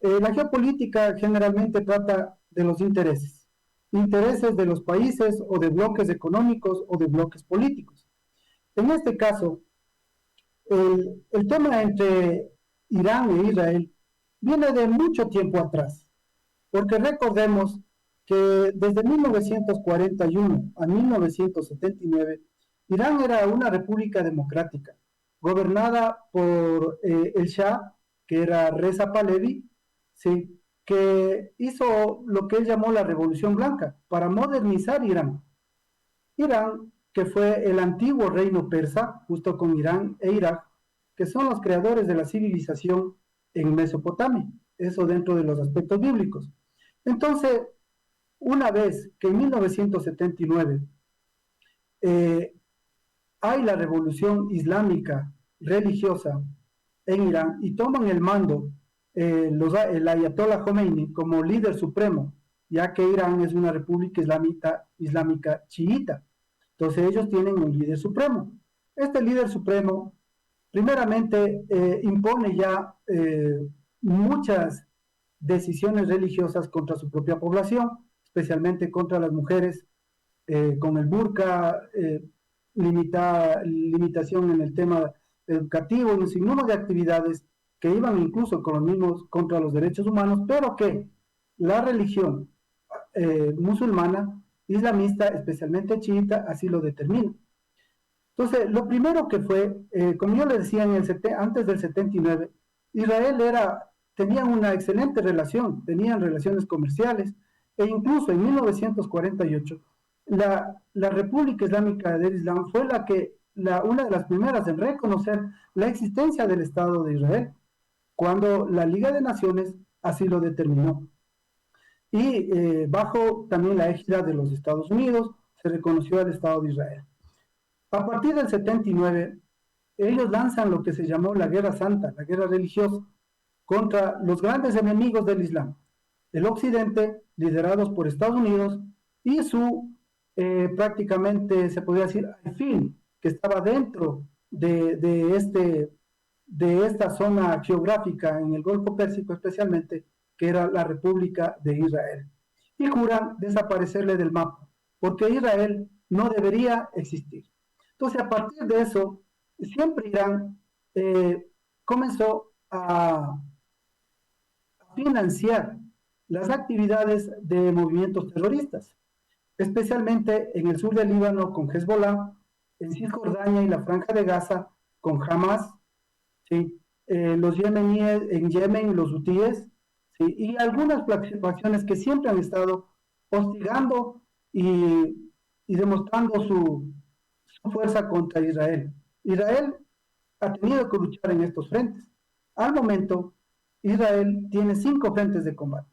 La geopolítica generalmente trata de los intereses de los países o de bloques económicos o de bloques políticos. En este caso, el tema entre Irán e Israel viene de mucho tiempo atrás, porque recordemos que desde 1941 a 1979, Irán era una república democrática, gobernada por el Shah, que era Reza Pahlavi, ¿sí? Que hizo lo que él llamó la Revolución Blanca para modernizar Irán. Irán, que fue el antiguo reino persa, justo con Irán e Irak, que son los creadores de la civilización en Mesopotamia, eso dentro de los aspectos bíblicos. Entonces, una vez que en 1979 eh, hay la revolución islámica religiosa en Irán y toman el mando el Ayatollah Khomeini como líder supremo, ya que Irán es una república islámica chiita. Entonces ellos tienen un líder supremo. Este líder supremo, primeramente, impone ya muchas decisiones religiosas contra su propia población, especialmente contra las mujeres, con el burka, limitación en el tema educativo y un sinnúmero de actividades que iban incluso con los mismos contra los derechos humanos, pero que la religión musulmana, islamista, especialmente chiita, así lo determina. Entonces, lo primero que fue, como yo le decía, antes del 79, Israel tenía una excelente relación, tenían relaciones comerciales, e incluso en 1948, la República Islámica del Islam fue una de las primeras en reconocer la existencia del Estado de Israel, cuando la Liga de Naciones así lo determinó. Y bajo también la égida de los Estados Unidos, se reconoció al Estado de Israel. A partir del 79, ellos lanzan lo que se llamó la Guerra Santa, la guerra religiosa, contra los grandes enemigos del Islam, el Occidente, liderados por Estados Unidos, y su prácticamente, se podría decir, fin, que estaba dentro de esta zona geográfica en el Golfo Pérsico especialmente, que era la República de Israel. Y juran desaparecerle del mapa, porque Israel no debería existir. Entonces, a partir de eso, siempre Irán comenzó a financiar las actividades de movimientos terroristas, especialmente en el sur del Líbano con Hezbollah, en Cisjordania y la Franja de Gaza con Hamas, ¿sí? Los yemeníes en Yemen, los hutíes, ¿sí? Y algunas facciones que siempre han estado hostigando y demostrando su fuerza contra Israel. Israel ha tenido que luchar en estos frentes. Al momento, Israel tiene 5 frentes de combate.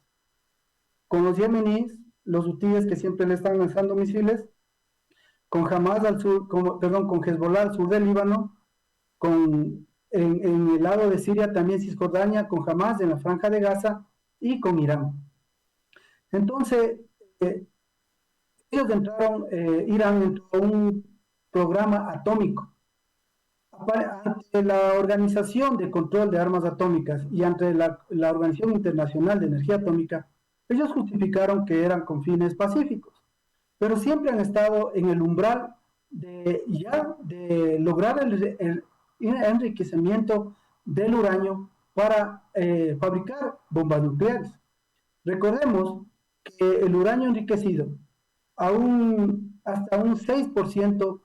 Con los yemeníes, los hutíes que siempre le están lanzando misiles, con Hamas al sur, con Hezbollah al sur del Líbano, en el lado de Siria también Cisjordania, con Hamas en la Franja de Gaza y con Irán. Entonces, ellos Irán entró a un programa atómico. Ante la Organización de Control de Armas Atómicas y ante la Organización Internacional de Energía Atómica, ellos justificaron que eran con fines pacíficos, pero siempre han estado en el umbral de lograr el enriquecimiento del uranio para fabricar bombas nucleares. Recordemos que el uranio enriquecido hasta un 6%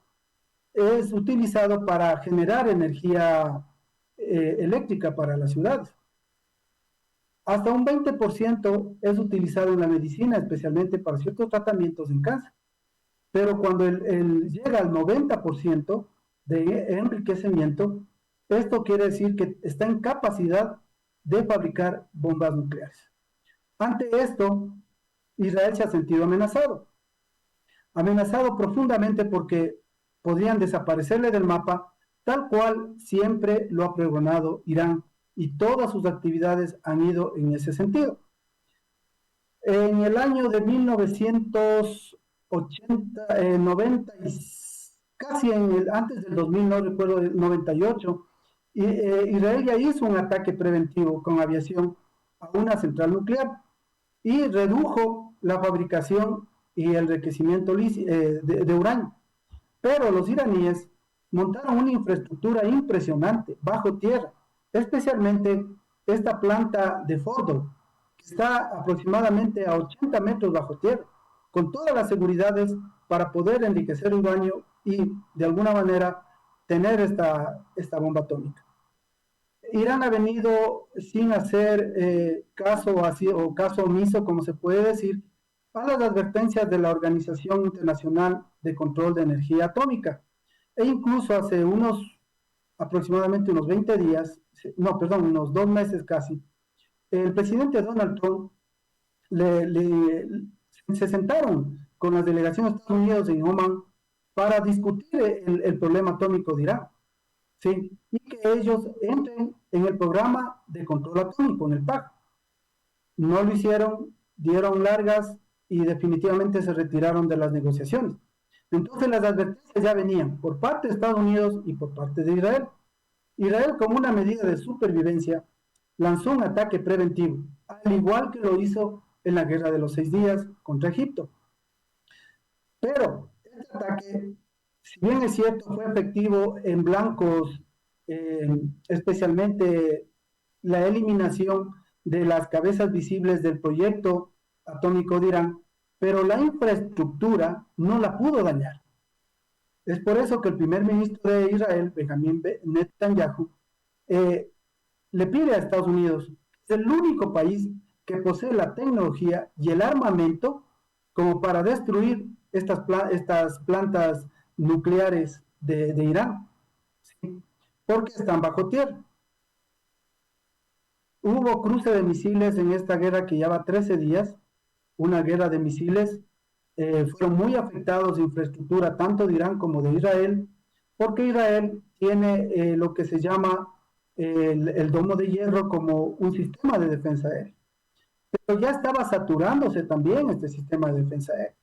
es utilizado para generar energía eléctrica para las ciudades. Hasta un 20% es utilizado en la medicina, especialmente para ciertos tratamientos en cáncer. Pero cuando llega al 90% de enriquecimiento, esto quiere decir que está en capacidad de fabricar bombas nucleares. Ante esto, Israel se ha sentido amenazado profundamente porque podrían desaparecerle del mapa, tal cual siempre lo ha pregonado Irán, y todas sus actividades han ido en ese sentido. En el año de 1980, 90, casi antes del 2000, no recuerdo, el 98, Israel ya hizo un ataque preventivo con aviación a una central nuclear y redujo la fabricación y el enriquecimiento de uranio. Pero los iraníes montaron una infraestructura impresionante bajo tierra, especialmente esta planta de Fordo, que está aproximadamente a 80 metros bajo tierra, con todas las seguridades para poder enriquecer uranio y de alguna manera tener esta bomba atómica. Irán ha venido sin hacer caso así o caso omiso, como se puede decir, a las advertencias de la Organización Internacional de Control de Energía Atómica. E incluso hace aproximadamente unos 20 días, no, perdón, unos 2 meses casi, el presidente Donald Trump se sentaron con las delegaciones de Estados Unidos en Oman para discutir el problema atómico de Irán. ¿Sí? Y que ellos entren en el programa de control atómico, en el PAC. No lo hicieron, dieron largas y definitivamente se retiraron de las negociaciones. Entonces las advertencias ya venían por parte de Estados Unidos y por parte de Israel. Israel, como una medida de supervivencia, lanzó un ataque preventivo, al igual que lo hizo en la Guerra de los 6 días contra Egipto. Pero este ataque, si bien es cierto, fue efectivo en blancos, especialmente la eliminación de las cabezas visibles del proyecto atómico de Irán, pero la infraestructura no la pudo dañar. Es por eso que el primer ministro de Israel, Benjamin Netanyahu, le pide a Estados Unidos, es el único país que posee la tecnología y el armamento como para destruir estas plantas nucleares de Irán, ¿sí? Porque están bajo tierra. Hubo cruce de misiles en esta guerra que lleva 13 días, una guerra de misiles. Fueron muy afectados de infraestructura tanto de Irán como de Israel, porque Israel tiene lo que se llama el domo de hierro como un sistema de defensa aérea. Pero ya estaba saturándose también este sistema de defensa aérea,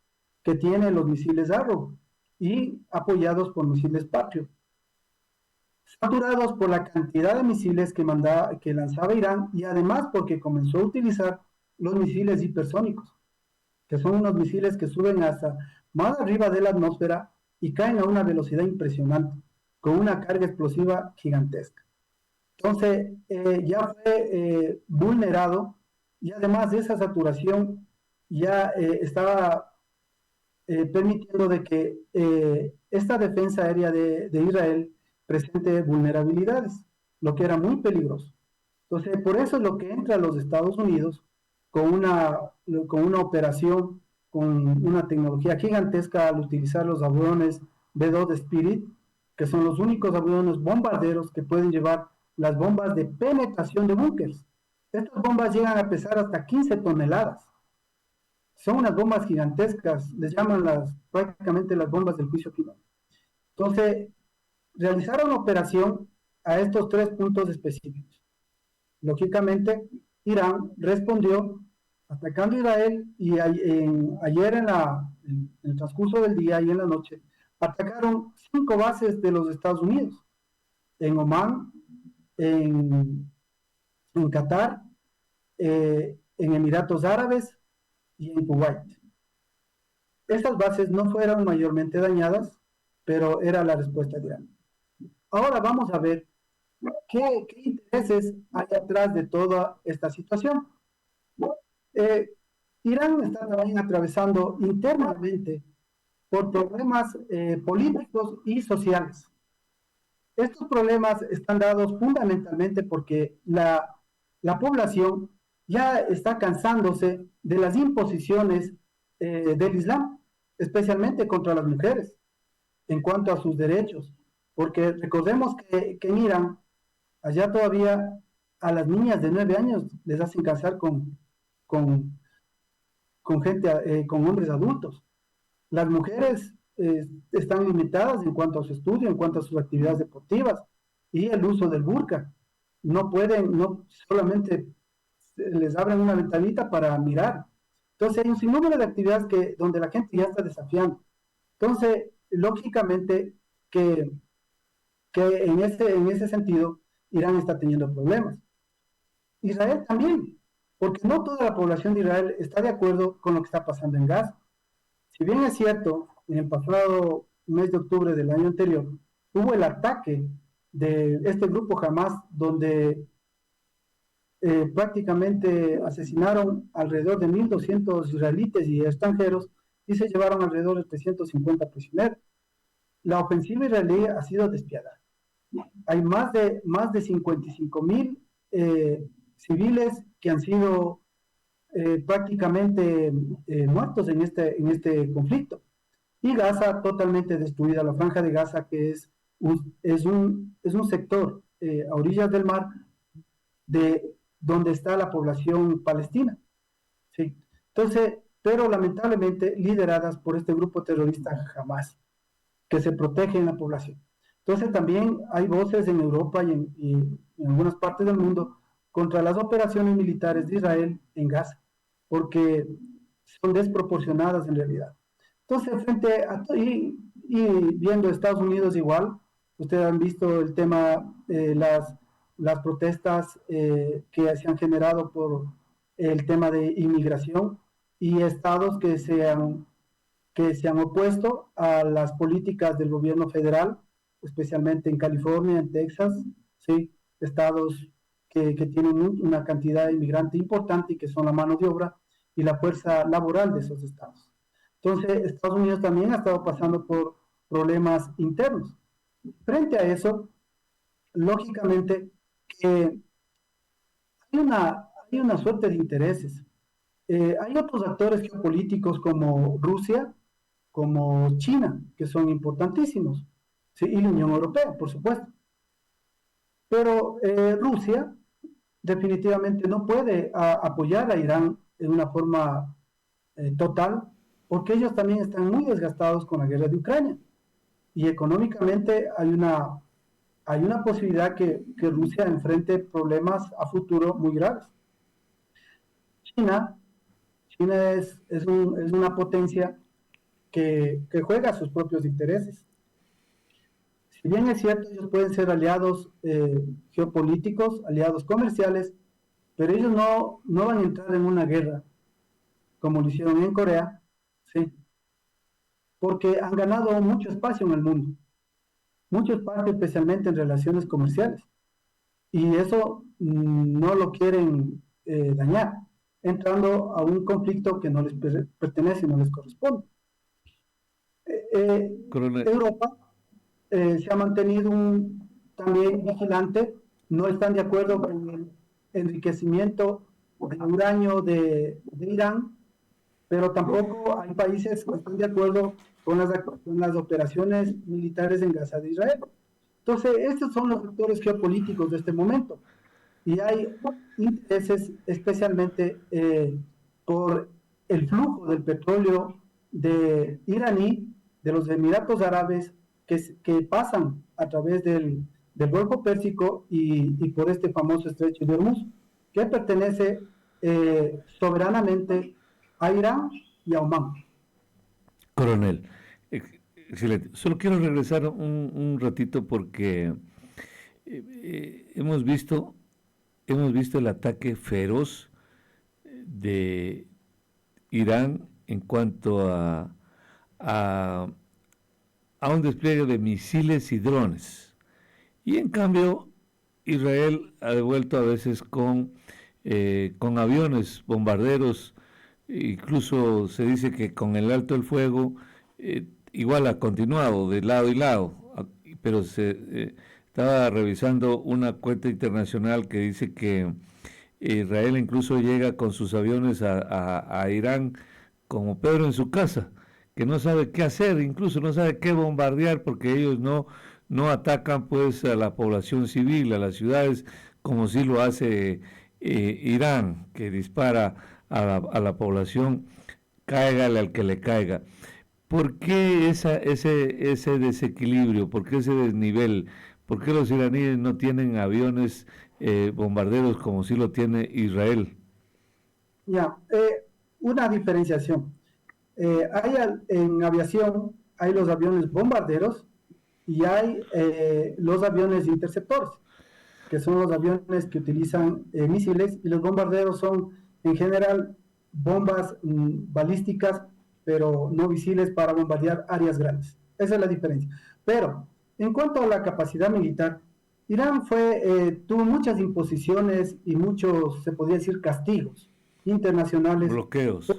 que tiene los misiles Arrow y apoyados por misiles Patriot. Saturados por la cantidad de misiles que lanzaba Irán y además porque comenzó a utilizar los misiles hipersónicos, que son unos misiles que suben hasta más arriba de la atmósfera y caen a una velocidad impresionante, con una carga explosiva gigantesca. Entonces, ya fue vulnerado y además de esa saturación ya estaba permitiendo de que esta defensa aérea de Israel presente vulnerabilidades, lo que era muy peligroso. Entonces, por eso es lo que entra a los Estados Unidos con una operación, con una tecnología gigantesca al utilizar los aviones B-2 Spirit, que son los únicos aviones bombarderos que pueden llevar las bombas de penetración de búnkers. Estas bombas llegan a pesar hasta 15 toneladas. Son unas bombas gigantescas, les llaman prácticamente las bombas del juicio final. Entonces, realizaron operación a estos 3 puntos específicos. Lógicamente, Irán respondió atacando a Israel y ayer en el transcurso del día y en la noche atacaron 5 bases de los Estados Unidos, en Omán, en Qatar, en Emiratos Árabes y en Kuwait. Estas bases no fueron mayormente dañadas, pero era la respuesta de Irán. Ahora vamos a ver qué intereses hay atrás de toda esta situación. Irán está también atravesando internamente por problemas políticos y sociales. Estos problemas están dados fundamentalmente porque la población ya está cansándose de las imposiciones del Islam, especialmente contra las mujeres, en cuanto a sus derechos. Porque recordemos que en Irán, allá todavía a las niñas de 9 años les hacen casar con con hombres adultos. Las mujeres están limitadas en cuanto a su estudio, en cuanto a sus actividades deportivas y el uso del burka. No pueden, no solamente les abren una ventanita para mirar. Entonces hay un sinnúmero de actividades donde la gente ya está desafiando. Entonces, lógicamente que en ese sentido Irán está teniendo problemas. Israel también. porque no toda la población de Israel está de acuerdo con lo que está pasando en Gaza. Si bien es cierto, en el pasado mes de octubre del año anterior, hubo el ataque de este grupo Hamas, donde prácticamente asesinaron alrededor de 1.200 israelites y extranjeros y se llevaron alrededor de 350 prisioneros. La ofensiva israelí ha sido despiadada. Hay más de 55.000 civiles que han sido prácticamente muertos en este conflicto. Y Gaza totalmente destruida, la franja de Gaza, que es un sector a orillas del mar de donde está la población palestina. ¿Sí? Entonces, pero lamentablemente lideradas por este grupo terrorista Hamas, que se protege en la población. Entonces también hay voces en Europa y en algunas partes del mundo contra las operaciones militares de Israel en Gaza, porque son desproporcionadas en realidad. Entonces, frente a y viendo Estados Unidos igual, ustedes han visto el tema, las protestas que se han generado por el tema de inmigración y estados que se han opuesto a las políticas del gobierno federal, especialmente en California, en Texas, ¿sí? Estados que tienen una cantidad de inmigrantes importante y que son la mano de obra y la fuerza laboral de esos estados. Entonces, Estados Unidos también ha estado pasando por problemas internos. Frente a eso, lógicamente, hay una suerte de intereses. Hay otros actores geopolíticos como Rusia, como China, que son importantísimos, ¿sí? Y la Unión Europea, por supuesto. Pero Rusia definitivamente no puede apoyar a Irán en una forma total, porque ellos también están muy desgastados con la guerra de Ucrania. Y económicamente hay una posibilidad que Rusia enfrente problemas a futuro muy graves. China, China es una potencia que juega sus propios intereses. Si bien es cierto, ellos pueden ser aliados geopolíticos, aliados comerciales, pero ellos no van a entrar en una guerra como lo hicieron en Corea, ¿sí? Porque han ganado mucho espacio en el mundo, mucho espacio especialmente en relaciones comerciales, y eso no lo quieren dañar, entrando a un conflicto que no les pertenece y no les corresponde. Europa se ha mantenido también vigilante, no están de acuerdo con el enriquecimiento de uranio de Irán, pero tampoco hay países que están de acuerdo con las operaciones militares en Gaza de Israel. Entonces, estos son los actores geopolíticos de este momento. Y hay intereses especialmente por el flujo del petróleo de iraní, de los Emiratos Árabes, que pasan a través del Golfo Pérsico y por este famoso estrecho de Hormuz, que pertenece soberanamente a Irán y a Omán. Coronel, excelente. Solo quiero regresar un ratito porque hemos visto el ataque feroz de Irán en cuanto a, a un despliegue de misiles y drones. Y en cambio, Israel ha devuelto a veces con aviones, bombarderos, incluso se dice que con el alto el fuego igual ha continuado de lado y lado, pero estaba revisando una cuenta internacional que dice que Israel incluso llega con sus aviones a Irán como Pedro en su casa, que no sabe qué hacer, incluso no sabe qué bombardear porque ellos no atacan pues a la población civil, a las ciudades, como si lo hace Irán, que dispara a la población, cáigale al que le caiga. ¿Por qué ese desequilibrio? ¿Por qué ese desnivel? ¿Por qué los iraníes no tienen aviones bombarderos como sí lo tiene Israel? Ya, una diferenciación. En aviación hay los aviones bombarderos y hay los aviones interceptores, que son los aviones que utilizan misiles, y los bombarderos son en general bombas balísticas, pero no visibles para bombardear áreas grandes. Esa es la diferencia. Pero en cuanto a la capacidad militar, Irán tuvo muchas imposiciones y muchos, se podría decir, castigos internacionales Bloqueos.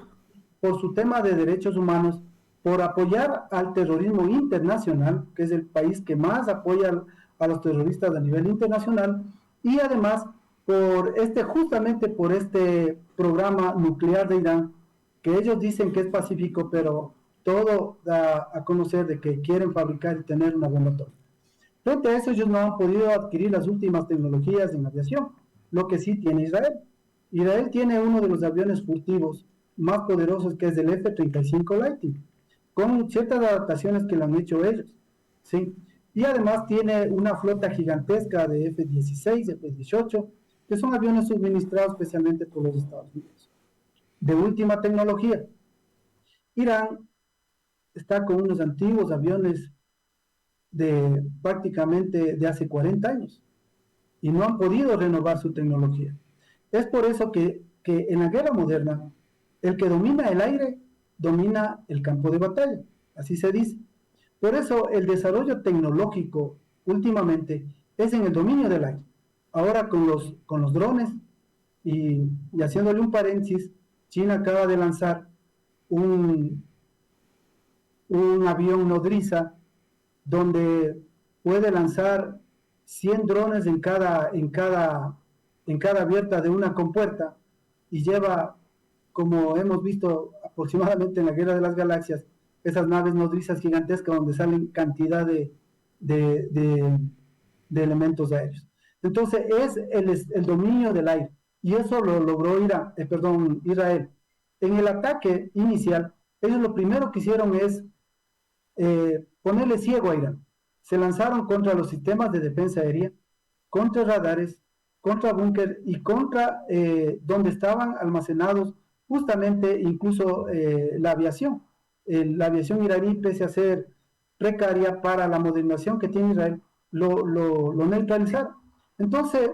por su tema de derechos humanos, por apoyar al terrorismo internacional, que es el país que más apoya a los terroristas a nivel internacional, y además justamente por este programa nuclear de Irán, que ellos dicen que es pacífico, pero todo da a conocer de que quieren fabricar y tener una bomba atómica. Frente a eso, ellos no han podido adquirir las últimas tecnologías en aviación, lo que sí tiene Israel. Israel tiene uno de los aviones furtivos más poderosos, que es el F-35 Lightning, con ciertas adaptaciones que lo han hecho ellos, ¿sí? Y además tiene una flota gigantesca de F-16, F-18, que son aviones suministrados especialmente por los Estados Unidos. De última tecnología, Irán está con unos antiguos aviones de prácticamente de hace 40 años y no han podido renovar su tecnología. Es por eso que en la guerra moderna, el que domina el aire domina el campo de batalla, así se dice. Por eso el desarrollo tecnológico últimamente es en el dominio del aire. Ahora con los drones y haciéndole un paréntesis, China acaba de lanzar un, un avión nodriza donde puede lanzar 100 drones en cada abierta de una compuerta y lleva, como hemos visto aproximadamente en la Guerra de las Galaxias, esas naves nodrizas gigantescas donde salen cantidad de, de, de elementos aéreos. Entonces es el dominio del aire y eso lo logró Israel. En el ataque inicial, ellos lo primero que hicieron es ponerle ciego a Irán. Se lanzaron contra los sistemas de defensa aérea, contra radares, contra búnker y contra donde estaban almacenados justamente incluso la aviación. La aviación iraní, pese a ser precaria para la modernización que tiene Israel, lo neutralizaron. Entonces,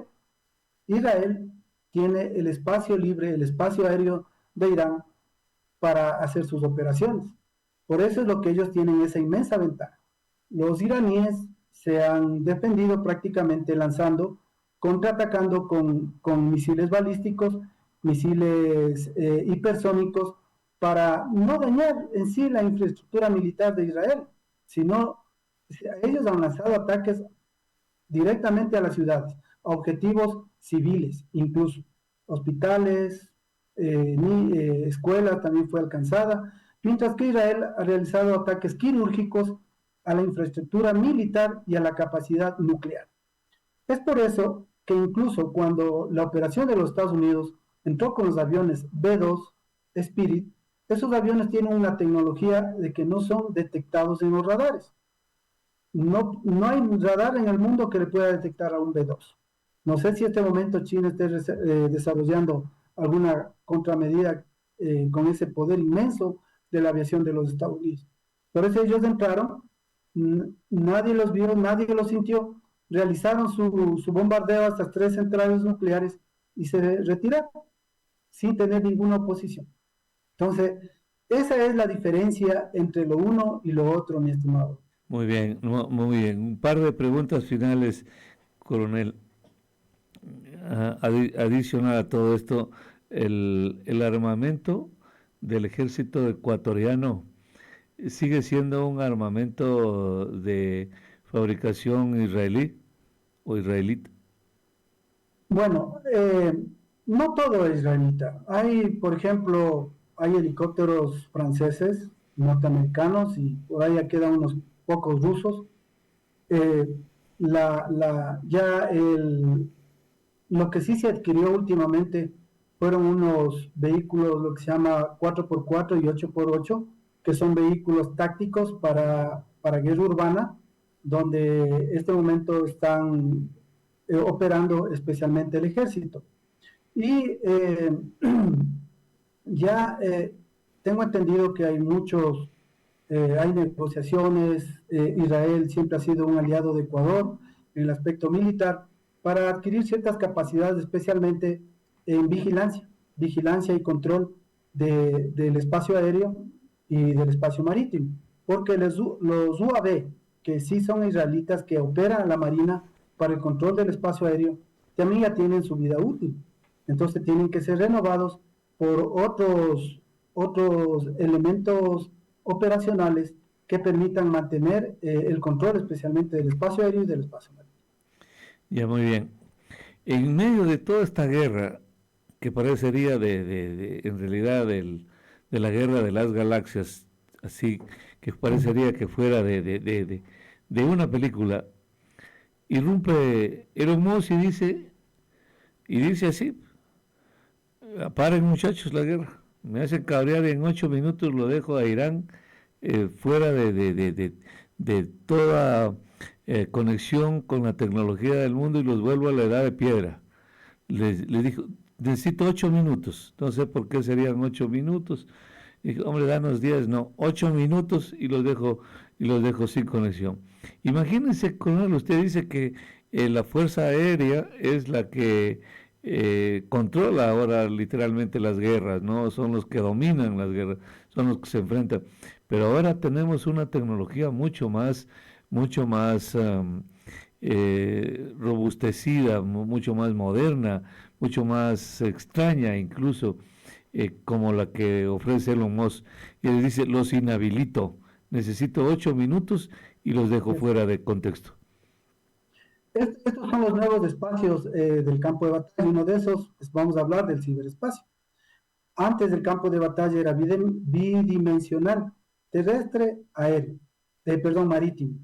Israel tiene el espacio libre, el espacio aéreo de Irán para hacer sus operaciones. Por eso es lo que ellos tienen esa inmensa ventaja. Los iraníes se han defendido prácticamente lanzando, contraatacando con misiles balísticos, misiles hipersónicos, para no dañar en sí la infraestructura militar de Israel, sino ellos han lanzado ataques directamente a las ciudades, a objetivos civiles, incluso hospitales, escuelas también fue alcanzada, mientras que Israel ha realizado ataques quirúrgicos a la infraestructura militar y a la capacidad nuclear. Es por eso que incluso cuando la operación de los Estados Unidos entró con los aviones B-2 Spirit, esos aviones tienen una tecnología de que no son detectados en los radares. No hay radar en el mundo que le pueda detectar a un B-2. No sé si en este momento China esté desarrollando alguna contramedida con ese poder inmenso de la aviación de los Estados Unidos. Por eso ellos entraron, nadie los vio, nadie los sintió, realizaron su bombardeo a estas 3 centrales nucleares y se retiraron sin tener ninguna oposición. Entonces, esa es la diferencia entre lo uno y lo otro, mi estimado. Muy bien, muy bien. Un par de preguntas finales, coronel. Adicional a todo esto, el armamento del ejército ecuatoriano sigue siendo un armamento de fabricación israelí o israelita. Bueno, no todo es israelita. Hay, por ejemplo, hay helicópteros franceses, norteamericanos y por ahí ya quedan unos pocos rusos. Lo que sí se adquirió últimamente fueron unos vehículos, lo que se llama 4x4 y 8x8, que son vehículos tácticos para guerra urbana, donde en este momento están operando especialmente el ejército. Y ya tengo entendido que hay hay negociaciones, Israel siempre ha sido un aliado de Ecuador en el aspecto militar para adquirir ciertas capacidades, especialmente en vigilancia. vigilancia y control del espacio aéreo y del espacio marítimo, porque los UAV, que sí son israelitas, que operan la Marina para el control del espacio aéreo, también ya tienen su vida útil. Entonces tienen que ser renovados por otros elementos operacionales que permitan mantener el control especialmente del espacio aéreo y del espacio marítimo. Ya, muy bien. En medio de toda esta guerra, que parecería en realidad de la guerra de las galaxias, así que parecería que fuera de una película, irrumpe Elon Musk y dice así: paren muchachos la guerra, me hacen cabrear, en 8 minutos lo dejo a Irán fuera de toda conexión con la tecnología del mundo y los vuelvo a la edad de piedra. Les dijo, necesito 8 minutos, no sé por qué serían 8 minutos. Dije, hombre, danos 10, no, 8 minutos y los dejo sin conexión. Imagínense, coronel, usted dice que la Fuerza Aérea es la que controla ahora literalmente las guerras, ¿no? Son los que dominan las guerras, son los que se enfrentan. Pero ahora tenemos una tecnología mucho más robustecida, mucho más moderna, mucho más extraña incluso, como la que ofrece Elon Musk. Y les dice, los inhabilito, necesito 8 minutos y los dejo fuera de contexto. Estos son los nuevos espacios del campo de batalla. Uno de esos, vamos a hablar del ciberespacio. Antes del campo de batalla era bidimensional, terrestre, aéreo, marítimo.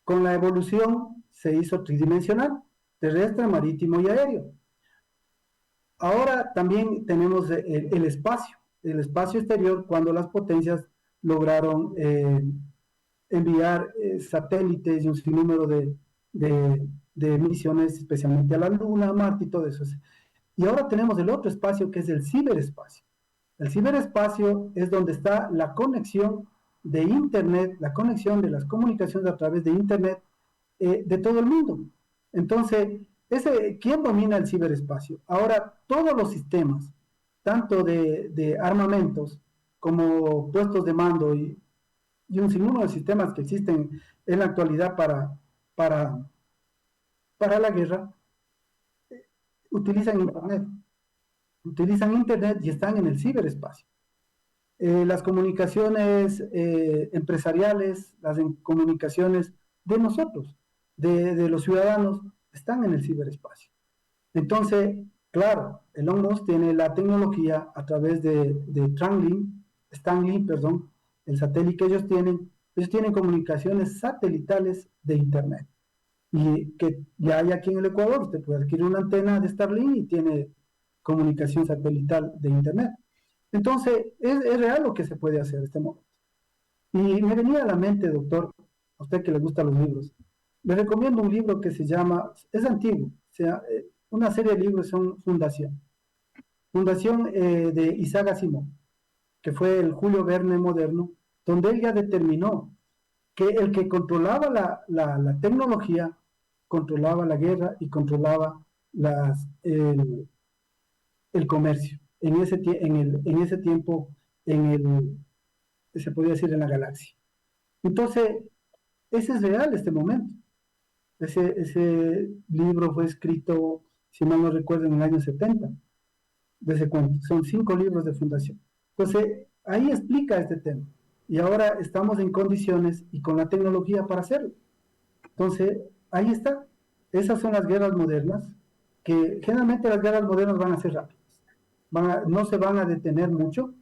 Con la evolución se hizo tridimensional, terrestre, marítimo y aéreo. Ahora también tenemos el espacio exterior, cuando las potencias lograron enviar satélites y un sinnúmero de misiones, especialmente a la Luna, a Marte y todo eso. Y ahora tenemos el otro espacio, que es el ciberespacio. El ciberespacio es donde está la conexión de Internet, la conexión de las comunicaciones a través de Internet de todo el mundo. Entonces, ¿quién domina el ciberespacio? Ahora, todos los sistemas, tanto de armamentos como puestos de mando y un sinnúmero de sistemas que existen en la actualidad para la guerra, utilizan Internet y están en el ciberespacio. Las comunicaciones empresariales, las comunicaciones de nosotros, de los ciudadanos, están en el ciberespacio. Entonces, claro, Elon Musk tiene la tecnología a través de Starlink, el satélite que ellos tienen comunicaciones satelitales de Internet. Y que ya hay aquí en el Ecuador, usted puede adquirir una antena de Starlink y tiene comunicación satelital de Internet. Entonces, es real lo que se puede hacer en este momento. Y me venía a la mente, doctor, a usted que le gustan los libros, le recomiendo un libro que se llama, es antiguo, una serie de libros son Fundación de Isaac Asimov, que fue el Julio Verne moderno, donde él ya determinó que el que controlaba la tecnología, controlaba la guerra y controlaba el comercio. En ese tiempo, se podría decir, en la galaxia. Entonces, ese es real este momento. Ese libro fue escrito, si mal no recuerdo, en el año 70, de ese cuento. Son 5 libros de fundación. Entonces, ahí explica este tema. Y ahora estamos en condiciones y con la tecnología para hacerlo. Entonces, ahí está. Esas son las guerras modernas, que generalmente las guerras modernas van a ser rápidas. No se van a detener mucho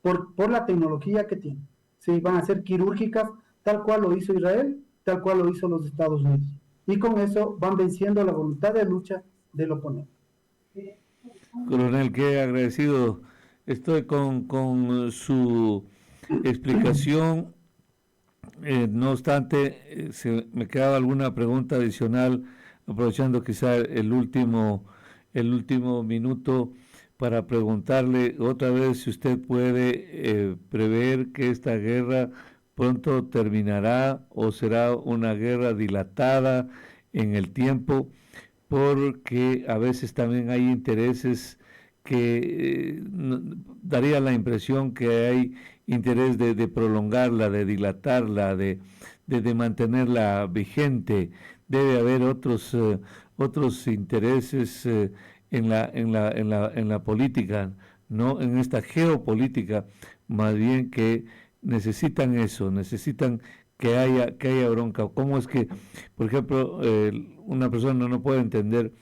por la tecnología que tienen. ¿Sí? Van a ser quirúrgicas, tal cual lo hizo Israel, tal cual lo hizo los Estados Unidos. Y con eso van venciendo la voluntad de lucha del oponente. Coronel, qué agradecido estoy con su explicación. No obstante, me quedaba alguna pregunta adicional, aprovechando quizá el último minuto, para preguntarle otra vez si usted puede prever que esta guerra pronto terminará o será una guerra dilatada en el tiempo, porque a veces también hay intereses daría la impresión que hay interés de prolongarla, de dilatarla, de mantenerla vigente. Debe haber otros intereses en la política, no en esta geopolítica, más bien que necesitan eso, necesitan que haya bronca. ¿Cómo es que, por ejemplo, una persona no puede entender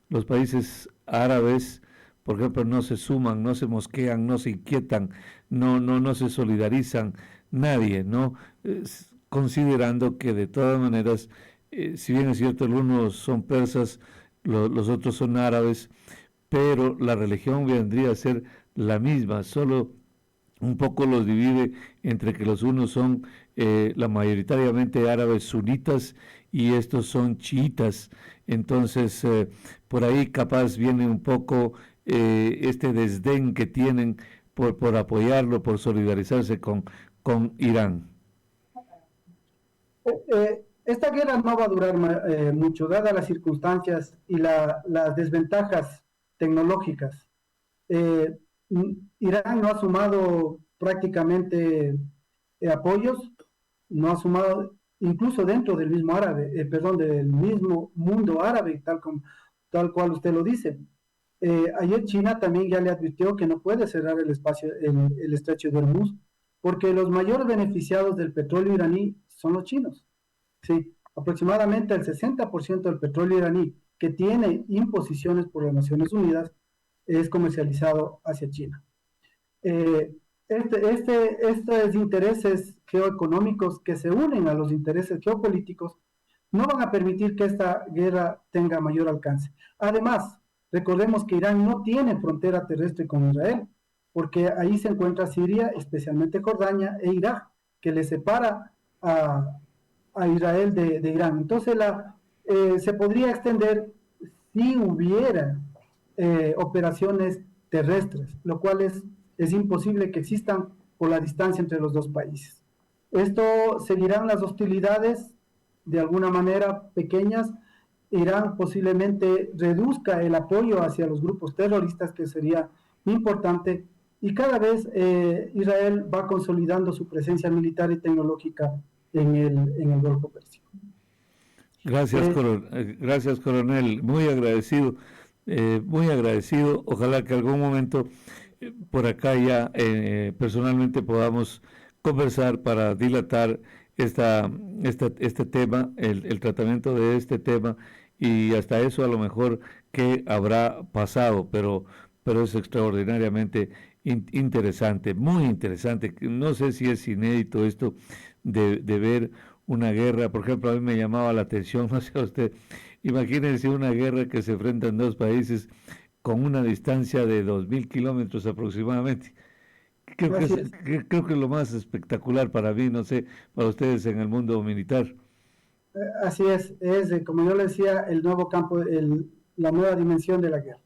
los países árabes, por ejemplo, no se suman, no se mosquean, no se inquietan, no se solidarizan, nadie, ¿no? Considerando que de todas maneras, si bien es cierto, algunos son persas, los otros son árabes, pero la religión vendría a ser la misma, solo un poco los divide entre que los unos son la mayoritariamente árabes sunitas y estos son chiitas. Entonces, por ahí capaz viene un poco este desdén que tienen por apoyarlo, por solidarizarse con Irán. Esta guerra no va a durar mucho, dadas las circunstancias y las desventajas tecnológicas. Eh, Irán no ha sumado prácticamente apoyos, no ha sumado incluso dentro del mismo árabe, perdón, del mismo mundo árabe, tal cual usted lo dice. Ayer China también ya le advirtió que no puede cerrar el estrecho de Hormuz, porque los mayores beneficiados del petróleo iraní son los chinos. Sí, aproximadamente el 60% del petróleo iraní que tiene imposiciones por las Naciones Unidas es comercializado hacia China. Eh, estos intereses geoeconómicos que se unen a los intereses geopolíticos no van a permitir que esta guerra tenga mayor alcance. Además, recordemos que Irán no tiene frontera terrestre con Israel, porque ahí se encuentra Siria, especialmente Jordania e Irak, que le separa a Israel de Irán. Entonces, se podría extender si hubiera operaciones terrestres, lo cual es imposible que existan por la distancia entre los dos países. Esto seguirán las hostilidades de alguna manera pequeñas. Irán posiblemente reduzca el apoyo hacia los grupos terroristas, que sería importante, y cada vez Israel va consolidando su presencia militar y tecnológica en el Golfo Pérsico. Gracias, coronel. Muy agradecido, muy agradecido. Ojalá que algún momento por acá ya personalmente podamos conversar para dilatar este tema, el tratamiento de este tema, y hasta eso a lo mejor que habrá pasado, pero es extraordinariamente interesante, muy interesante. No sé si es inédito esto de ver una guerra. Por ejemplo, a mí me llamaba la atención, no sé a usted, imagínense una guerra que se enfrentan dos países con una distancia de 2.000 kilómetros aproximadamente. Creo que es lo más espectacular para mí, no sé, para ustedes en el mundo militar. Así como yo le decía, el nuevo campo, la nueva dimensión de la guerra.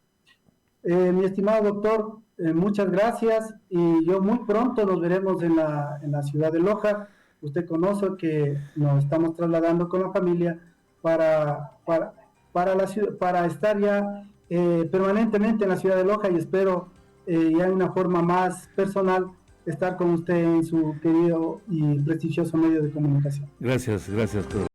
Mi estimado doctor, muchas gracias, y yo muy pronto nos veremos en la ciudad de Loja. Usted conoce que nos estamos trasladando con la familia para estar ya permanentemente en la ciudad de Loja, y espero ya de una forma más personal estar con usted en su querido y prestigioso medio de comunicación. Gracias.